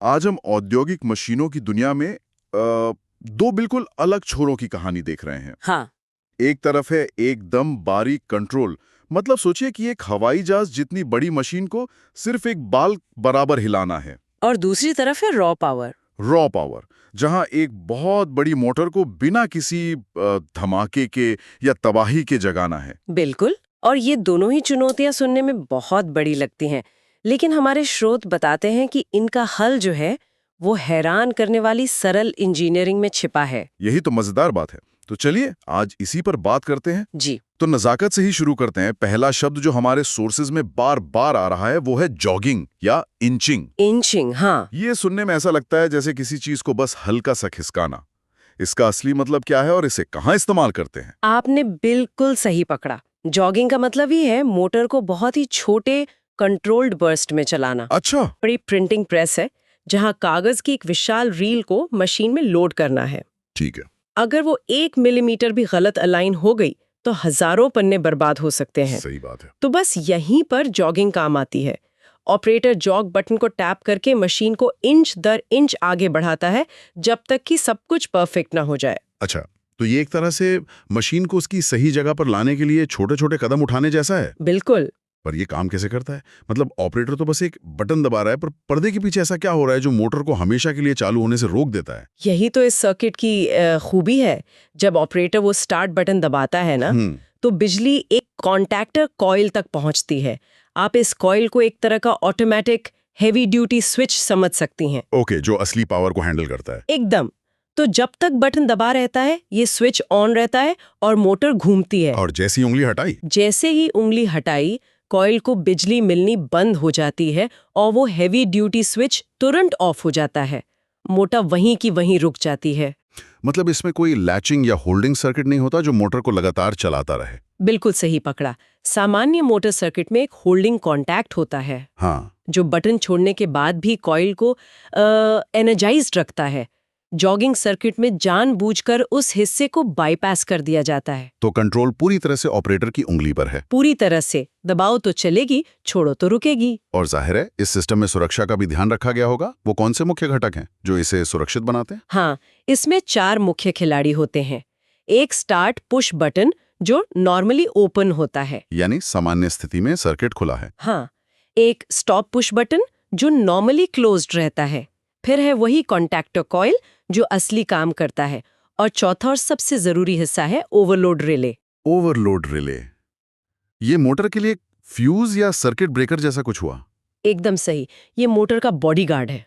आज हम औद्योगिक मशीनों की दुनिया में दो बिल्कुल अलग छोरों की कहानी देख रहे हैं। हाँ। एक तरफ है एकदम बारीक कंट्रोल, मतलब सोचिए कि एक हवाई जहाज जितनी बड़ी मशीन को सिर्फ एक बाल बराबर हिलाना है। और दूसरी तरफ है रॉ पावर। रॉ पावर, जहां एक बहुत बड़ी मोटर को बिना किसी धमाके के या तबाही के जगाना है। बिल्कुल। और ये दोनों ही चुनौतियां सुनने में बहुत बड़ी लगती हैं, लेकिन हमारे स्रोत बताते हैं कि इनका हल जो है वो हैरान करने वाली सरल इंजीनियरिंग में छिपा है। यही तो मजेदार बात है। तो चलिए आज इसी पर बात करते हैं। जी। तो नजाकत से ही शुरू करते हैं। पहला शब्द जो हमारे सोर्सेज में बार बार आ रहा है वो है जॉगिंग या इंचिंग। इंचिंग, हाँ। ये सुनने में ऐसा लगता है जैसे किसी चीज को बस हल्का सा खिसकाना। इसका असली मतलब क्या है और इसे कहाँ इस्तेमाल करते हैं? आपने बिल्कुल सही पकड़ा। जॉगिंग का मतलब ही है मोटर को बहुत ही छोटे कंट्रोल्ड बर्स्ट में चलाना। अच्छा। बड़ी प्रिंटिंग प्रेस है जहां कागज की एक विशाल रील को मशीन में लोड करना है। ठीक है। अगर वो 1 मिलीमीटर भी गलत अलाइन हो गई तो हजारों पन्ने बर्बाद हो सकते हैं। सही बात है। तो बस यहीं पर जॉगिंग काम आती है। ऑपरेटर जॉग बटन को टैप करके मशीन को इंच दर इंच आगे बढ़ाता है जब तक कि सब कुछ परफेक्ट ना हो जाए। अच्छा, तो ये एक तरह से मशीन को उसकी सही जगह पर लाने के लिए छोटे छोटे कदम उठाने जैसा है। बिल्कुल। पर ये काम कैसे करता है? मतलब ऑपरेटर तो बस एक बटन दबा रहा है, पर पर्दे के पीछे ऐसा क्या हो रहा है जो मोटर को हमेशा के लिए चालू होने से रोक देता है? यही तो इस सर्किट की खूबी है। जब ऑपरेटर वो स्टार्ट बटन दबाता है ना, तो बिजली एक कॉन्टैक्टर कॉइल तक पहुंचती है। आप इस कॉइल को एक तरह का ऑटोमेटिक हेवी ड्यूटी स्विच समझ सकती हैं। ओके, जो असली पावर को हैंडल करता है। एकदम। तो जब तक बटन दबा रहता है ये स्विच ऑन रहता है और मोटर घूमती है। और जैसी उंगली हटाई, जैसे ही उंगली हटाई, कॉइल को बिजली मिलनी बंद हो जाती है और वो हेवी ड्यूटी स्विच तुरंत ऑफ हो जाता है। मोटर वहीं की वहीं रुक जाती है। मतलब इसमें कोई लैचिंग या होल्डिंग सर्किट नहीं होता जो मोटर को लगातार चलाता रहे? बिल्कुल सही पकड़ा। सामान्य मोटर सर्किट में एक होल्डिंग कॉन्टैक्ट होता है। हाँ। जो बटन छोड़ने के बाद भी कॉइल को एनर्जाइज्ड रखता है। जॉगिंग सर्किट में जानबूझकर उस हिस्से को बाईपास कर दिया जाता है। तो कंट्रोल पूरी तरह से ऑपरेटर की उंगली पर है। पूरी तरह से। दबाओ तो चलेगी, छोड़ो तो रुकेगी। और जाहिर है इस सिस्टम में सुरक्षा का भी ध्यान रखा गया होगा। वो कौन से मुख्य घटक हैं जो इसे सुरक्षित बनाते हैं? हाँ, इसमें 4 मुख्य खिलाड़ी होते हैं। एक स्टार्ट पुश बटन जो नॉर्मली ओपन होता है, यानी सामान्य स्थिति में सर्किट खुला है। हाँ। एक स्टॉप पुश बटन जो नॉर्मली क्लोज्ड रहता है। फिर है वही कॉन्टैक्टर कॉइल जो असली काम करता है। और चौथा और सबसे जरूरी हिस्सा है ओवरलोड रिले। ओवरलोड रिले, ये मोटर के लिए फ्यूज या सर्किट ब्रेकर जैसा कुछ हुआ? एकदम सही, ये मोटर का बॉडीगार्ड है।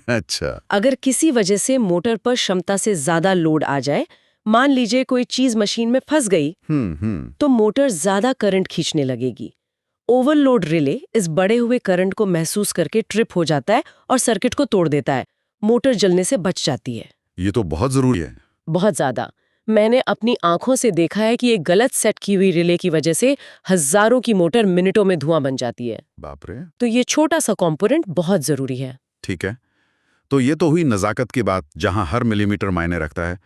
अच्छा। अगर किसी वजह से मोटर पर क्षमता से ज्यादा लोड आ जाए, मान लीजिए कोई चीज मशीन में फंस गई, तो मोटर ज्यादा करंट खींचने लगेगी। ओवरलोड रिले इस बढ़े हुए करंट को महसूस करके ट्रिप हो जाता है और सर्किट को तोड़ देता है। मोटर जलने से बच जाती है। ये तो बहुत जरूरी है। बहुत ज्यादा। मैंने अपनी आंखों से देखा है कि एक गलत सेट की हुई रिले की वजह से हजारों की मोटर मिनटों में धुआं बन जाती है। बाप रे। तो ये छोटा सा कंपोनेंट बहुत जरूरी है। ठीक है, तो ये तो हुई नजाकत की बात, जहां हर मिलीमीटर मायने रखता है।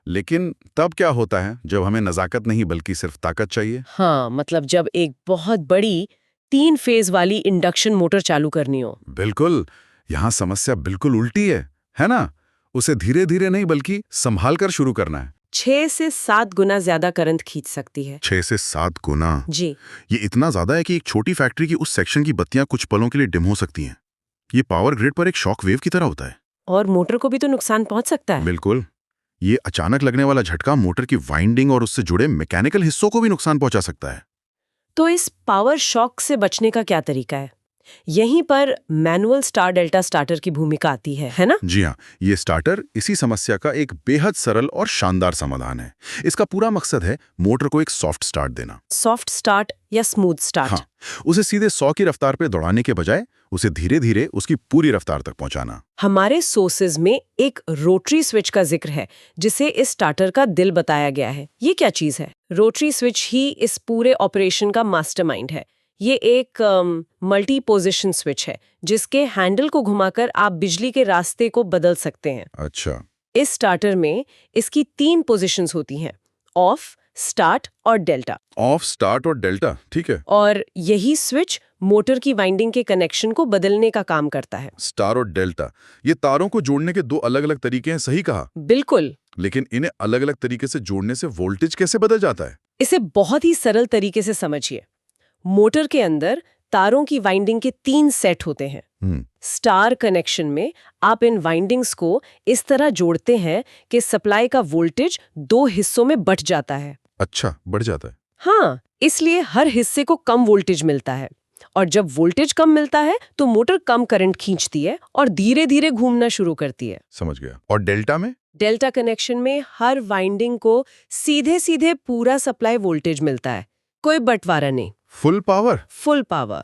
लेकिन तब क्या होता है जब हमें नजाकत नहीं बल्कि सिर्फ ताकत चाहिए? हाँ, मतलब जब एक बहुत बड़ी 3 फेज वाली इंडक्शन मोटर चालू करनी हो। बिल्कुल, यहाँ समस्या बिल्कुल उल्टी है ना? उसे धीरे धीरे नहीं बल्कि संभाल कर शुरू करना है। 6 से 7 गुना ज्यादा करंट खींच सकती है। 6 से 7 गुना? जी। ये इतना ज्यादा है कि एक छोटी फैक्ट्री की उस सेक्शन की बत्तियां कुछ पलों के लिए डिम हो सकती हैं। ये पावर ग्रिड पर एक शॉक वेव की तरह होता है। और मोटर को भी तो नुकसान पहुंच सकता है। बिल्कुल, ये अचानक लगने वाला झटका मोटर की वाइंडिंग और उससे जुड़े मैकेनिकल हिस्सों को भी नुकसान पहुंचा सकता है। तो इस पावर शॉक से बचने का क्या तरीका है? यहीं पर मैनुअल स्टार डेल्टा स्टार्टर की भूमिका आती है ना? जी हाँ, ये स्टार्टर इसी समस्या का एक बेहद सरल और शानदार समाधान है। इसका पूरा मकसद है मोटर को एक सॉफ्ट स्टार्ट देना। सॉफ्ट स्टार्ट या स्मूथ स्टार्ट? हाँ, उसे सीधे 100 की रफ्तार पे दौड़ाने के बजाय उसे धीरे धीरे उसकी पूरी रफ्तार तक पहुंचाना। हमारे सोर्सेज में एक रोटरी स्विच का जिक्र है जिसे इस स्टार्टर का दिल बताया गया है। ये क्या चीज है? रोटरी स्विच ही इस पूरे ऑपरेशन का मास्टरमाइंड है। ये एक मल्टी पोजिशन स्विच है जिसके हैंडल को घुमाकर आप बिजली के रास्ते को बदल सकते हैं। अच्छा। इस स्टार्टर में इसकी 3 पोजीशंस होती हैं, ऑफ, स्टार्ट और डेल्टा। ऑफ, स्टार्ट और डेल्टा, ठीक है। और यही स्विच मोटर की वाइंडिंग के कनेक्शन को बदलने का काम करता है। स्टार और डेल्टा, ये तारों को जोड़ने के दो अलग-अलग तरीके हैं, सही कहा। बिल्कुल। लेकिन इन्हें अलग-अलग तरीके से जोड़ने से वोल्टेज कैसे बदल जाता है? इसे बहुत ही सरल तरीके से समझिए। मोटर के अंदर तारों की वाइंडिंग के 3 सेट होते हैं। स्टार कनेक्शन में आप इन वाइंडिंग्स को इस तरह जोड़ते हैं कि सप्लाई का वोल्टेज 2 हिस्सों में बंट जाता है। अच्छा, बढ़ जाता है। हाँ, इसलिए हर हिस्से को कम वोल्टेज मिलता है और जब वोल्टेज कम मिलता है तो मोटर कम करंट खींचती है और धीरे धीरे घूमना शुरू करती है। समझ गया। और डेल्टा में? डेल्टा कनेक्शन में हर वाइंडिंग को सीधे सीधे पूरा सप्लाई वोल्टेज मिलता है, कोई बंटवारा नहीं। Full power? Full power.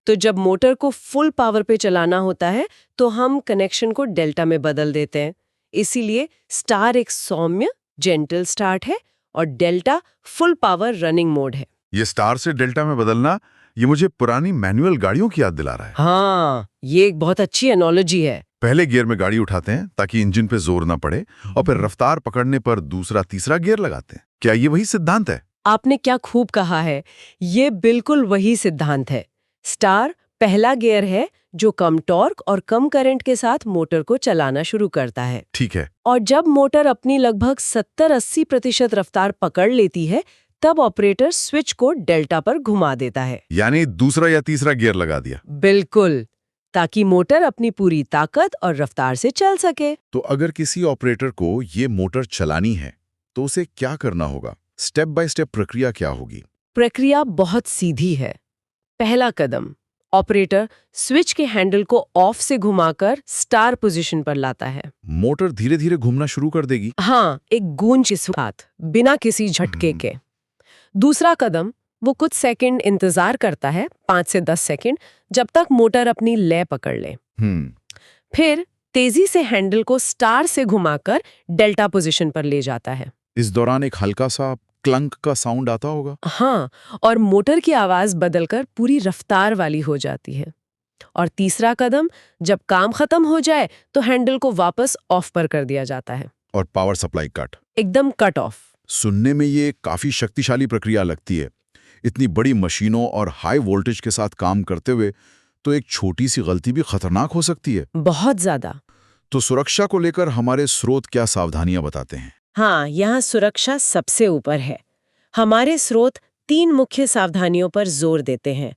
तो जब मोटर को फुल पावर पे चलाना होता है तो हम कनेक्शन को डेल्टा में बदल देते हैं। इसीलिए स्टार एक सौम्य जेंटल स्टार्ट है और delta full power running mode है। ये स्टार से डेल्टा में बदलना, ये मुझे पुरानी मैनुअल गाड़ियों की याद दिला रहा है। हाँ, ये एक बहुत अच्छी एनालॉजी है। पहले गियर में गाड़ी उठाते हैं ताकि इंजन पे जोर ना पड़े और फिर रफ्तार पकड़ने पर दूसरा तीसरा गियर लगाते हैं। क्या ये वही सिद्धांत है? आपने क्या खूब कहा है, ये बिल्कुल वही सिद्धांत है। स्टार पहला गियर है जो कम टॉर्क और कम करंट के साथ मोटर को चलाना शुरू करता है। ठीक है। और जब मोटर अपनी लगभग 70-80% रफ्तार पकड़ लेती है तब ऑपरेटर स्विच को डेल्टा पर घुमा देता है। यानी दूसरा या तीसरा गियर लगा दिया। बिल्कुल, ताकि मोटर अपनी पूरी ताकत और रफ्तार से चल सके। तो अगर किसी ऑपरेटर को ये मोटर चलानी है तो उसे क्या करना होगा? स्टेप बाय स्टेप प्रक्रिया क्या होगी? प्रक्रिया बहुत सीधी है। पहला कदम, ऑपरेटर स्विच के हैंडल को ऑफ से घुमाकर स्टार पोजीशन पर लाता है। मोटर धीरे धीरे घूमना शुरू कर देगी। हाँ, एक गूंज के साथ, बिना किसी झटके के। दूसरा कदम, वो कुछ सेकंड इंतजार करता है, 5 से 10 सेकंड, जब तक मोटर अपनी लय पकड़ ले। फिर तेजी से हैंडल को स्टार से घुमाकर डेल्टा पोजीशन पर ले जाता है। इस दौरान एक हल्का सा क्लंक का साउंड आता होगा। हाँ, और मोटर की आवाज बदलकर पूरी रफ्तार वाली हो जाती है। और तीसरा कदम, जब काम खत्म हो जाए तो हैंडल को वापस ऑफ पर कर दिया जाता है। और पावर सप्लाई कट, एकदम कट ऑफ। सुनने में ये काफी शक्तिशाली प्रक्रिया लगती है। इतनी बड़ी मशीनों और हाई वोल्टेज के साथ काम करते हुए तो एक छोटी सी गलती भी खतरनाक हो सकती है। बहुत ज्यादा। तो सुरक्षा को लेकर हमारे स्रोत क्या सावधानियां बताते हैं? हाँ, यहाँ सुरक्षा सबसे ऊपर है। हमारे स्रोत 3 मुख्य सावधानियों पर जोर देते हैं।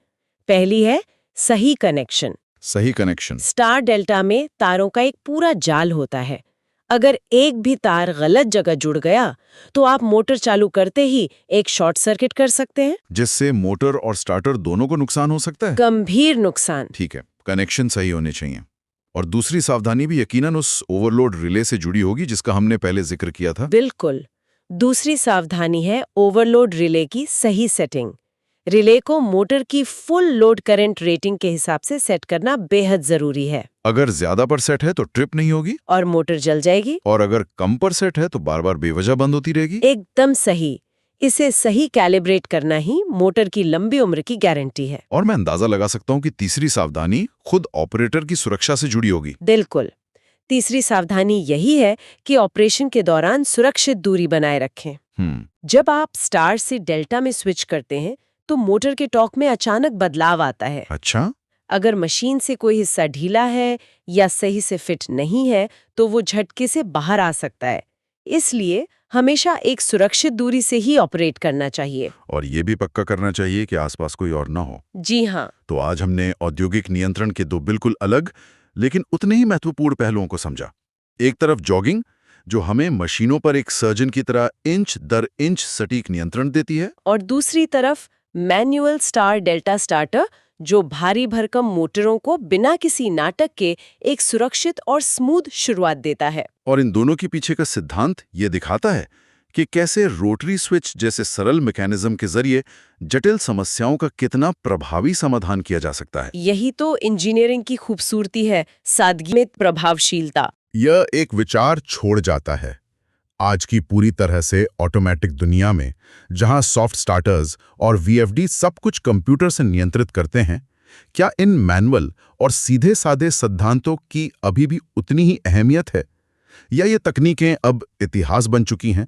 पहली है सही कनेक्शन। सही कनेक्शन। स्टार डेल्टा में तारों का एक पूरा जाल होता है। अगर एक भी तार गलत जगह जुड़ गया तो आप मोटर चालू करते ही एक शॉर्ट सर्किट कर सकते हैं, जिससे मोटर और स्टार्टर दोनों को नुकसान हो सकता है। गंभीर नुकसान। ठीक है, कनेक्शन सही होने चाहिए। और दूसरी सावधानी भी यकीनन उस ओवरलोड रिले से जुड़ी होगी जिसका हमने पहले जिक्र किया था। बिल्कुल। दूसरी सावधानी है ओवरलोड रिले की सही सेटिंग। रिले को मोटर की फुल लोड करंट रेटिंग के हिसाब से सेट करना बेहद जरूरी है। अगर ज्यादा पर सेट है तो ट्रिप नहीं होगी और मोटर जल जाएगी। और अगर कम पर सेट है तो बार बार बेवजह बंद होती रहेगी। एकदम सही। इसे सही कैलिब्रेट करना ही मोटर की लंबी उम्र की गारंटी है। और मैं अंदाजा लगा सकता हूँ कि तीसरी सावधानी खुद ऑपरेटर की सुरक्षा से जुड़ी होगी। बिल्कुल। तीसरी सावधानी यही है कि ऑपरेशन के दौरान सुरक्षित दूरी बनाए रखें। जब आप स्टार से डेल्टा में स्विच करते हैं तो मोटर के टॉर्क में अचानक बदलाव आता है। अच्छा। अगर मशीन से कोई हिस्सा ढीला है या सही से फिट नहीं है तो वो झटके से बाहर आ सकता है। इसलिए हमेशा एक सुरक्षित दूरी से ही ऑपरेट करना चाहिए। और ये भी पक्का करना चाहिए कि आसपास कोई और ना हो। जी हाँ। तो आज हमने औद्योगिक नियंत्रण के 2 बिल्कुल अलग लेकिन उतने ही महत्वपूर्ण पहलुओं को समझा। एक तरफ जॉगिंग, जो हमें मशीनों पर एक सर्जन की तरह इंच दर इंच सटीक नियंत्रण देती है, और दूसरी तरफ मैनुअल स्टार डेल्टा स्टार्टर, जो भारी भरकम मोटरों को बिना किसी नाटक के एक सुरक्षित और स्मूथ शुरुआत देता है। और इन दोनों के पीछे का सिद्धांत ये दिखाता है कि कैसे रोटरी स्विच जैसे सरल मैकेनिज्म के जरिए जटिल समस्याओं का कितना प्रभावी समाधान किया जा सकता है। यही तो इंजीनियरिंग की खूबसूरती है, सादगी में प्रभावशीलता। यह एक विचार छोड़ जाता है। आज की पूरी तरह से ऑटोमेटिक दुनिया में, जहां सॉफ्ट स्टार्टर्स और वीएफडी सब कुछ कंप्यूटर से नियंत्रित करते हैं, क्या इन मैनुअल और सीधे साधे सिद्धांतों की अभी भी उतनी ही अहमियत है, या ये तकनीकें अब इतिहास बन चुकी हैं?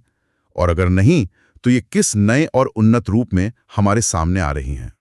और अगर नहीं, तो ये किस नए और उन्नत रूप में हमारे सामने आ रही हैं?